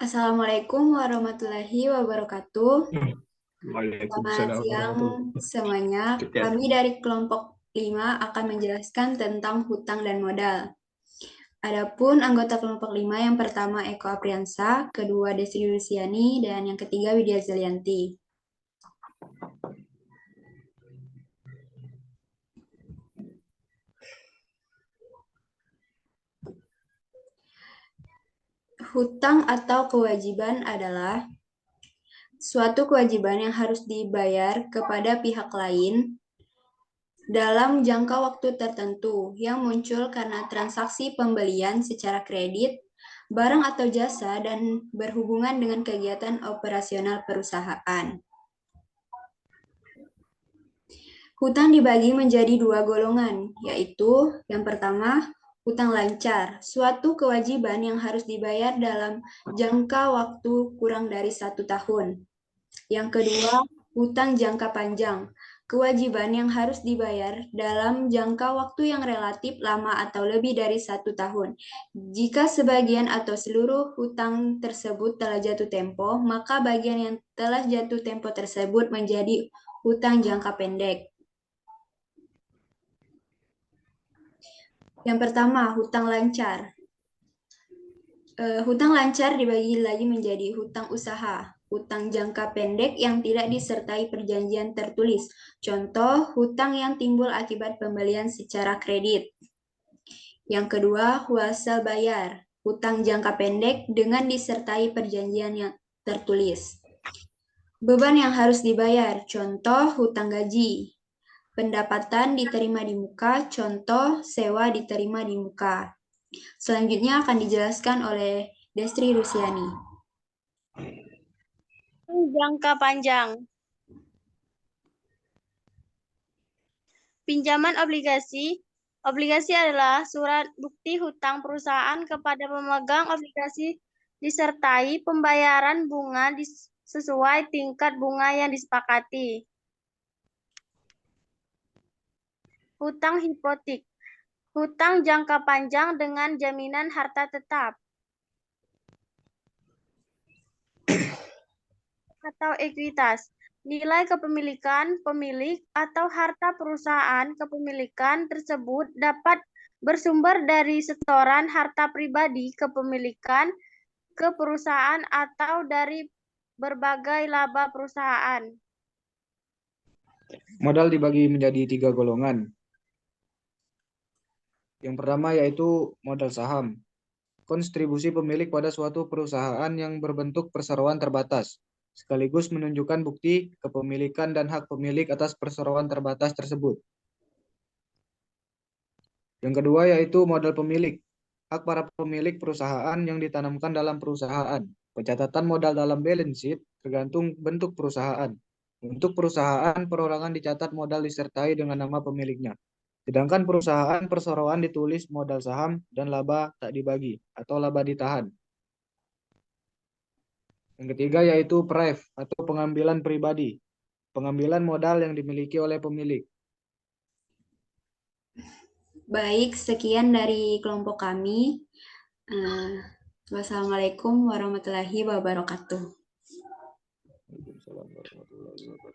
Assalamualaikum warahmatullahi wabarakatuh. Selamat Waalaikumsalam siang warahmatullahi semuanya. wabarakatuh. Kami dari kelompok 5 akan menjelaskan tentang hutang dan modal. Adapun anggota kelompok 5 yang pertama Eko Apriansa, kedua Destri Lusiani, dan yang ketiga Widya Zalianti. Hutang atau kewajiban adalah suatu kewajiban yang harus dibayar kepada pihak lain dalam jangka waktu tertentu yang muncul karena transaksi pembelian secara kredit, barang atau jasa, dan berhubungan dengan kegiatan operasional perusahaan. Hutang dibagi menjadi dua golongan, yaitu yang pertama, hutang lancar, suatu kewajiban yang harus dibayar dalam jangka waktu kurang dari 1 tahun. Yang kedua, hutang jangka panjang, kewajiban yang harus dibayar dalam jangka waktu yang relatif lama atau lebih dari 1 tahun. Jika sebagian atau seluruh hutang tersebut telah jatuh tempo, maka bagian yang telah jatuh tempo tersebut menjadi hutang jangka pendek. Yang pertama, hutang lancar. Hutang lancar dibagi lagi menjadi hutang usaha, hutang jangka pendek yang tidak disertai perjanjian tertulis. Contoh, hutang yang timbul akibat pembelian secara kredit. Yang kedua, wholesale bayar, hutang jangka pendek dengan disertai perjanjian yang tertulis. Beban yang harus dibayar, contoh hutang gaji. Pendapatan diterima di muka, contoh sewa diterima di muka. Selanjutnya akan dijelaskan oleh Destri Rusiani. Jangka panjang. Pinjaman obligasi. Obligasi adalah surat bukti hutang perusahaan kepada pemegang obligasi disertai pembayaran bunga sesuai tingkat bunga yang disepakati. Hutang hipotek. Hutang jangka panjang dengan jaminan harta tetap atau ekuitas. Nilai kepemilikan pemilik atau harta perusahaan kepemilikan tersebut dapat bersumber dari setoran harta pribadi kepemilikan ke perusahaan atau dari berbagai laba perusahaan. Modal dibagi menjadi 3 golongan. Yang pertama yaitu modal saham. Kontribusi pemilik pada suatu perusahaan yang berbentuk perseroan terbatas, sekaligus menunjukkan bukti kepemilikan dan hak pemilik atas perseroan terbatas tersebut. Yang kedua yaitu modal pemilik. Hak para pemilik perusahaan yang ditanamkan dalam perusahaan. Pencatatan modal dalam balance sheet tergantung bentuk perusahaan. Untuk perusahaan, perorangan dicatat modal disertai dengan nama pemiliknya. Sedangkan perusahaan perseroan ditulis modal saham dan laba tak dibagi atau laba ditahan. Yang ketiga yaitu pref atau pengambilan pribadi. Pengambilan modal yang dimiliki oleh pemilik. Baik, sekian dari kelompok kami. Wassalamualaikum warahmatullahi wabarakatuh. Waalaikumsalam warahmatullahi wabarakatuh.